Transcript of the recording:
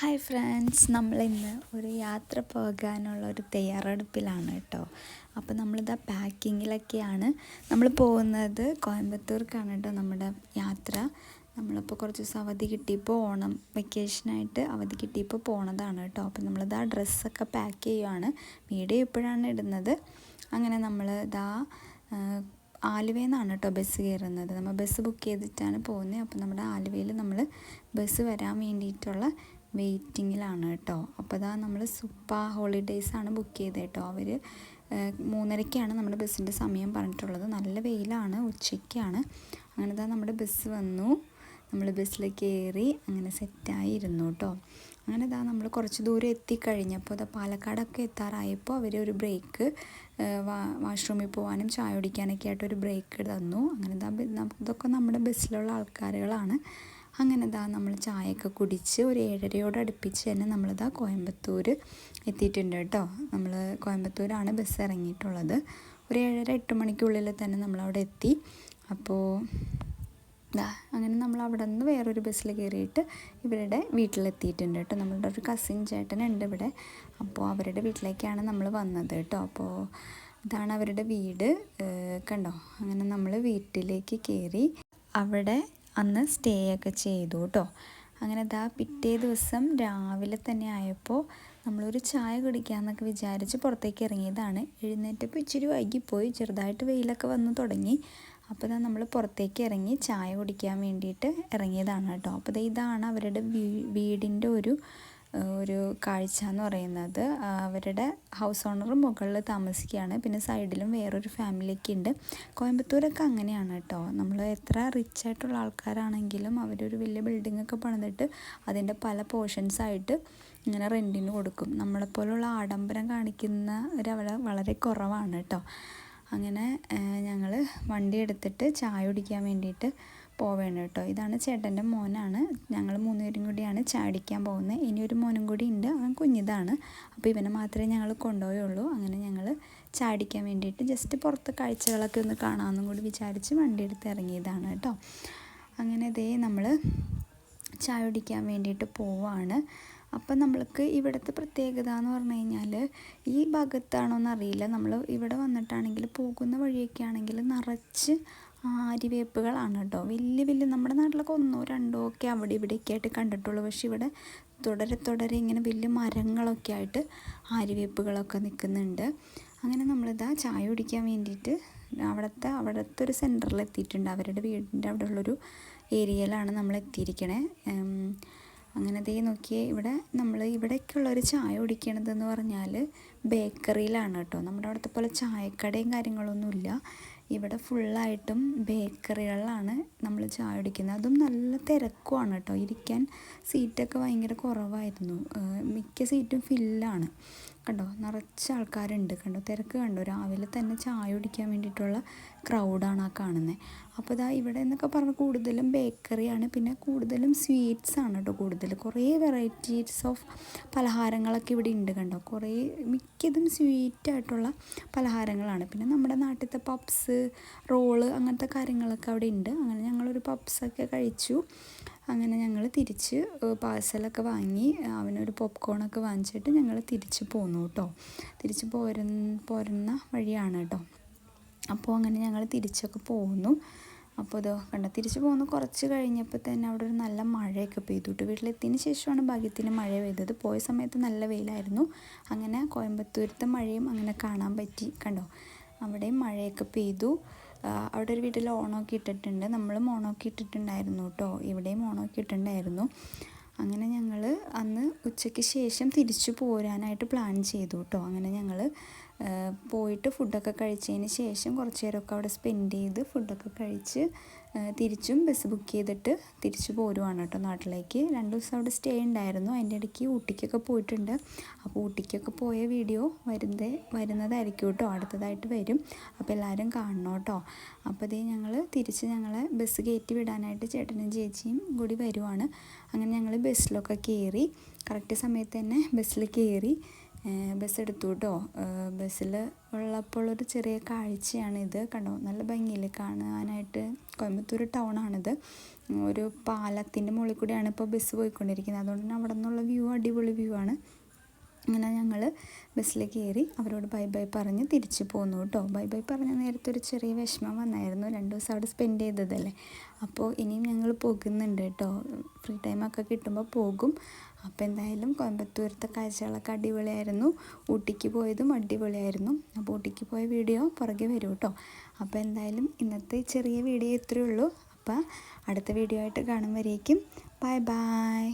Hi friends, നമ്മളിന്ന് ഒരു യാത്ര പോകാനുള്ള ഒരു തയ്യാറെടുപ്പിലാണ് കേട്ടോ. അപ്പോൾ നമ്മളിതാ പാക്കിങ്ങിലൊക്കെയാണ്. നമ്മൾ പോകുന്നത് കോയമ്പത്തൂർക്കാണ് കേട്ടോ നമ്മുടെ യാത്ര. നമ്മളിപ്പോൾ കുറച്ച് ദിവസം അവധി കിട്ടിയപ്പോൾ ഓണം വെക്കേഷനായിട്ട് അവധി കിട്ടിയപ്പോൾ പോണതാണ് കേട്ടോ. അപ്പോൾ നമ്മളിതാ ഡ്രസ്സൊക്കെ പാക്ക് ചെയ്യുവാണ്. വീഡിയോ ഇപ്പോഴാണ് ഇടുന്നത്. അങ്ങനെ നമ്മൾ ഇതാ ആലുവയിൽ നിന്നാണ് കേട്ടോ ബസ് കയറുന്നത്. നമ്മൾ ബസ് ബുക്ക് ചെയ്തിട്ടാണ് പോകുന്നത്. അപ്പോൾ നമ്മുടെ ആലുവയിൽ നമ്മൾ ബസ് വരാൻ വേണ്ടിയിട്ടുള്ള വെയിറ്റിങ്ങിലാണ് കേട്ടോ. അപ്പോൾ ഇതാ നമ്മൾ സുപ്പ ഹോളിഡേയ്സാണ് ബുക്ക് ചെയ്തത് കേട്ടോ. അവർ 3:30ക്കാണ് നമ്മുടെ ബസ്സിൻ്റെ സമയം പറഞ്ഞിട്ടുള്ളത്. നല്ല വെയിലാണ്, ഉച്ചയ്ക്കാണ്. അങ്ങനെ ഇതാ നമ്മുടെ ബസ് വന്നു. നമ്മൾ ബസ്സിൽ കയറി അങ്ങനെ സെറ്റായിരുന്നു കേട്ടോ. അങ്ങനെ ഇതാ നമ്മൾ കുറച്ച് ദൂരം എത്തിക്കഴിഞ്ഞപ്പോൾ ഇതാ പാലക്കാടൊക്കെ എത്താറായപ്പോൾ അവർ ഒരു ബ്രേക്ക്, വാഷ്റൂമിൽ പോകാനും ചായ കുടിക്കാനൊക്കെ ആയിട്ടൊരു ബ്രേക്ക് തന്നു. അങ്ങനെ ഇതൊക്കെ നമ്മുടെ ബസ്സിലുള്ള ആൾക്കാരുകളാണ്. അങ്ങനെ ഇതാ നമ്മൾ ചായയൊക്കെ കുടിച്ച് ഒരു 7:30 അടുപ്പിച്ച് തന്നെ നമ്മളിതാ കോയമ്പത്തൂർ എത്തിയിട്ടുണ്ട് കേട്ടോ. നമ്മൾ കോയമ്പത്തൂരാണ് ബസ് ഇറങ്ങിയിട്ടുള്ളത്. ഒരു 7:30-8 മണിക്കുള്ളിൽ തന്നെ നമ്മളവിടെ എത്തി. അപ്പോൾ അങ്ങനെ നമ്മൾ അവിടെ നിന്ന് വേറൊരു ബസ്സിൽ കയറിയിട്ട് ഇവരുടെ വീട്ടിലെത്തിയിട്ടുണ്ട് കേട്ടോ. നമ്മളുടെ ഒരു കസിൻ ചേട്ടനുണ്ട് ഇവിടെ. അപ്പോൾ അവരുടെ വീട്ടിലേക്കാണ് നമ്മൾ വന്നത് കേട്ടോ. അപ്പോൾ ഇതാണ് അവരുടെ വീട്, കണ്ടോ. അങ്ങനെ നമ്മൾ വീട്ടിലേക്ക് കയറി അവിടെ അന്ന് സ്റ്റേ ഒക്കെ ചെയ്തു കേട്ടോ. അങ്ങനെ പിറ്റേ ദിവസം രാവിലെ തന്നെ ആയപ്പോൾ നമ്മളൊരു ചായ കുടിക്കാമെന്നൊക്കെ വിചാരിച്ച് പുറത്തേക്ക് ഇറങ്ങിയതാണ്. എഴുന്നേറ്റപ്പോൾ ഇച്ചിരി വൈകിപ്പോയി, ചെറുതായിട്ട് വെയിലൊക്കെ വന്ന് തുടങ്ങി. അപ്പോൾ നമ്മൾ പുറത്തേക്ക് ഇറങ്ങി ചായ കുടിക്കാൻ വേണ്ടിയിട്ട് ഇറങ്ങിയതാണ് കേട്ടോ. അപ്പോൾ ഇതാണ് അവരുടെ വീടിൻ്റെ ഒരു കാഴ്ച എന്ന് പറയുന്നത്. അവരുടെ ഹൗസ് ഓണർ മുകളിൽ താമസിക്കുകയാണ്. പിന്നെ സൈഡിലും വേറൊരു ഫാമിലിയൊക്കെ ഉണ്ട്. കോയമ്പത്തൂരൊക്കെ അങ്ങനെയാണ് കേട്ടോ. നമ്മൾ എത്ര റിച്ച് ആയിട്ടുള്ള ആൾക്കാരാണെങ്കിലും അവരൊരു വലിയ ബിൽഡിങ്ങൊക്കെ പണിതിട്ട് അതിൻ്റെ പല പോർഷൻസായിട്ട് ഇങ്ങനെ റെൻറ്റിന് കൊടുക്കും. നമ്മളെപ്പോലുള്ള ആഡംബരം കാണിക്കുന്നവരവിടെ വളരെ കുറവാണ് കേട്ടോ. അങ്ങനെ ഞങ്ങൾ വണ്ടി എടുത്തിട്ട് ചായ കുടിക്കാൻ വേണ്ടിയിട്ട് പോവേണം കേട്ടോ. ഇതാണ് ചേട്ടൻ്റെ മോനാണ്. ഞങ്ങൾ 3 പേരും കൂടിയാണ് ചായ കുടിക്കാൻ പോകുന്നത്. ഇനിയൊരു മോനും കൂടി ഉണ്ട്, അവൻ കുഞ്ഞിതാണ്. അപ്പോൾ ഇവനെ മാത്രമേ ഞങ്ങൾ കൊണ്ടുപോയുള്ളൂ. അങ്ങനെ ഞങ്ങൾ ചായ കുടിക്കാൻ വേണ്ടിയിട്ട് ജസ്റ്റ് പുറത്ത് കാഴ്ചകളൊക്കെ ഒന്ന് കാണാമെന്നും കൂടി വിചാരിച്ച് വണ്ടി എടുത്ത് ഇറങ്ങിയതാണ് കേട്ടോ. അങ്ങനെ നമ്മൾ ചായ കുടിക്കാൻ വേണ്ടിയിട്ട് പോവാണ്. അപ്പം നമ്മൾക്ക് ഇവിടുത്തെ പ്രത്യേകത എന്ന് പറഞ്ഞു കഴിഞ്ഞാൽ, ഈ ഭാഗത്താണോയെന്നറിയില്ല, നമ്മൾ ഇവിടെ വന്നിട്ടാണെങ്കിൽ പോകുന്ന വഴിയൊക്കെ ആണെങ്കിൽ നിറച്ച് ആര്യവേപ്പുകളാണ് കേട്ടോ. വലിയ നമ്മുടെ നാട്ടിലൊക്കെ 1-2 ഒക്കെ അവിടെ ഇവിടെയൊക്കെ ആയിട്ട് കണ്ടിട്ടുള്ളൂ. പക്ഷെ ഇവിടെ തുടരെ ഇങ്ങനെ വലിയ മരങ്ങളൊക്കെ ആയിട്ട് ആര്യവേപ്പുകളൊക്കെ നിൽക്കുന്നുണ്ട്. അങ്ങനെ നമ്മളിതാ ചായ കുടിക്കാൻ വേണ്ടിയിട്ട് അവിടുത്തെ ഒരു സെൻറ്ററിൽ എത്തിയിട്ടുണ്ട്. അവരുടെ വീടിൻ്റെ അവിടെ ഉള്ളൊരു ഏരിയയിലാണ് നമ്മൾ എത്തിയിരിക്കണേ. അങ്ങനെ നോക്കിയേ, ഇവിടേക്കുള്ളൊരു ചായ കുടിക്കണതെന്ന് പറഞ്ഞാൽ ബേക്കറിയിലാണ് കേട്ടോ. നമ്മുടെ അവിടുത്തെ പോലെ ചായക്കടയും കാര്യങ്ങളൊന്നുമില്ല. ഇവിടെ ഫുള്ളായിട്ടും ബേക്കറികളിലാണ് നമ്മൾ ചായ കുടിക്കുന്നത്. അതും നല്ല തിരക്കുമാണ് കേട്ടോ. ഇരിക്കാൻ സീറ്റൊക്കെ ഭയങ്കര കുറവായിരുന്നു. മിക്ക സീറ്റും ഫില്ലാണ് കണ്ടോ. നിറച്ച് ആൾക്കാരുണ്ട് കണ്ടോ. തിരക്ക് കണ്ടോ. രാവിലെ തന്നെ ചായ കുടിക്കാൻ വേണ്ടിയിട്ടുള്ള ക്രൗഡാണ് ആ കാണുന്നത്. അപ്പോൾ ഇവിടെ എന്നൊക്കെ പറഞ്ഞാൽ കൂടുതലും ബേക്കറിയാണ്. പിന്നെ കൂടുതലും സ്വീറ്റ്സാണ് കേട്ടോ കൂടുതൽ. കുറേ വെറൈറ്റീസ് ഓഫ് പലഹാരങ്ങളൊക്കെ ഇവിടെ ഉണ്ട് കണ്ടോ. മിക്കതും സ്വീറ്റായിട്ടുള്ള പലഹാരങ്ങളാണ്. പിന്നെ നമ്മുടെ നാട്ടിലത്തെ പപ്സ്, റോള്, അങ്ങനത്തെ കാര്യങ്ങളൊക്കെ അവിടെ ഉണ്ട്. അങ്ങനെ ഞങ്ങളൊരു പപ്സൊക്കെ കഴിച്ചു. അങ്ങനെ ഞങ്ങൾ തിരിച്ച് പാഴ്സലൊക്കെ വാങ്ങി അവനൊരു പോപ്കോണൊക്കെ വാങ്ങിച്ചിട്ട് ഞങ്ങൾ തിരിച്ച് പോന്നു കേട്ടോ. തിരിച്ച് പോരുന്ന വഴിയാണ് കേട്ടോ. അപ്പോൾ അങ്ങനെ ഞങ്ങൾ തിരിച്ചൊക്കെ പോകുന്നു. അപ്പോൾ തിരിച്ച് പോകുന്നു. കുറച്ച് കഴിഞ്ഞപ്പോൾ തന്നെ അവിടെ ഒരു നല്ല മഴയൊക്കെ പെയ്തു കേട്ടോ. വീട്ടിലെത്തിയതിന് ശേഷമാണ് ഭാഗ്യത്തിന് മഴ പെയ്തത്. പോയ സമയത്ത് നല്ല വെയിലായിരുന്നു. അങ്ങനെ കോയമ്പത്തൂരത്തെ മഴയും അങ്ങനെ കാണാൻ പറ്റി കണ്ടോ. അവിടെയും മഴയൊക്കെ പെയ്തു. അവിടെ ഒരു വീട്ടിൽ ഓണമൊക്കെ ഇട്ടിട്ടുണ്ട്. നമ്മളും ഓണമൊക്കെ ഇട്ടിട്ടുണ്ടായിരുന്നു കേട്ടോ. ഇവിടെയും ഓണമൊക്കെ ഇട്ടിട്ടുണ്ടായിരുന്നു. അങ്ങനെ ഞങ്ങൾ അന്ന് ഉച്ചയ്ക്ക് ശേഷം തിരിച്ചു പോരാനായിട്ട് പ്ലാൻ ചെയ്തു കേട്ടോ. അങ്ങനെ ഞങ്ങൾ പോയിട്ട് ഫുഡൊക്കെ കഴിച്ചതിന് ശേഷം കുറച്ച് നേരമൊക്കെ അവിടെ സ്പെൻഡ് ചെയ്ത് ഫുഡൊക്കെ കഴിച്ച് തിരിച്ചും ബസ് ബുക്ക് ചെയ്തിട്ട് തിരിച്ചു പോരുവാണ് കേട്ടോ നാട്ടിലേക്ക്. 2 ദിവസം അവിടെ സ്റ്റേ ഉണ്ടായിരുന്നു. അതിൻ്റെ ഇടയ്ക്ക് ഊട്ടിക്കൊക്കെ പോയിട്ടുണ്ട്. അപ്പോൾ ഊട്ടിക്കൊക്കെ പോയ വീഡിയോ വരുന്നതായിരിക്കും കേട്ടോ. അടുത്തതായിട്ട് വരും. അപ്പോൾ എല്ലാവരും കാണണം കേട്ടോ. അപ്പോൾ ഞങ്ങളെ ബസ് കയറ്റി വിടാനായിട്ട് ചേട്ടനും ചേച്ചിയും കൂടി വരുവാണ്. അങ്ങനെ ഞങ്ങൾ ബസ്സിലൊക്കെ കയറി. കറക്റ്റ് സമയത്ത് തന്നെ ബസ്സിൽ കയറി ബസ് എടുത്തു കേട്ടോ. ബസ്സിൽ ഉള്ളപ്പോൾ ഒരു ചെറിയ കാഴ്ചയാണിത്, കണ്ടോ, നല്ല ഭംഗിയിൽ കാണാനായിട്ട്. കോയമ്പത്തൂർ ടൗണാണിത്. ഒരു പാലത്തിൻ്റെ മുകളിൽ കൂടിയാണ് ഇപ്പോൾ ബസ് പോയിക്കൊണ്ടിരിക്കുന്നത്. അതുകൊണ്ട് തന്നെ അവിടെ നിന്നുള്ള വ്യൂ അടിപൊളി വ്യൂ ആണ്. അങ്ങനെ ഞങ്ങൾ ബസ്സിൽ കയറി അവരോട് ബൈ ബൈ പറഞ്ഞ് തിരിച്ച് പോന്നു കേട്ടോ. ബൈ ബൈ പറഞ്ഞ നേരത്തെ ഒരു ചെറിയ വിഷമം വന്നായിരുന്നു, 2 ദിവസം അവിടെ സ്പെൻഡ് ചെയ്തതല്ലേ. അപ്പോൾ ഇനിയും ഞങ്ങൾ പോകുന്നുണ്ട് കേട്ടോ, ഫ്രീ ടൈമൊക്കെ കിട്ടുമ്പോൾ പോകും. അപ്പോൾ എന്തായാലും കോയമ്പത്തൂരത്തെ കാഴ്ചകളൊക്കെ അടിപൊളിയായിരുന്നു. ഊട്ടിക്ക് പോയതും അടിപൊളിയായിരുന്നു. അപ്പോൾ ഊട്ടിക്ക് പോയ വീഡിയോ പുറകെ വരും കേട്ടോ. അപ്പോൾ എന്തായാലും ഇന്നത്തെ ചെറിയ വീഡിയോ ഇത്രയേ ഉള്ളൂ. അപ്പോൾ അടുത്ത വീഡിയോ ആയിട്ട് കാണും വരേക്കും ബൈ ബൈ.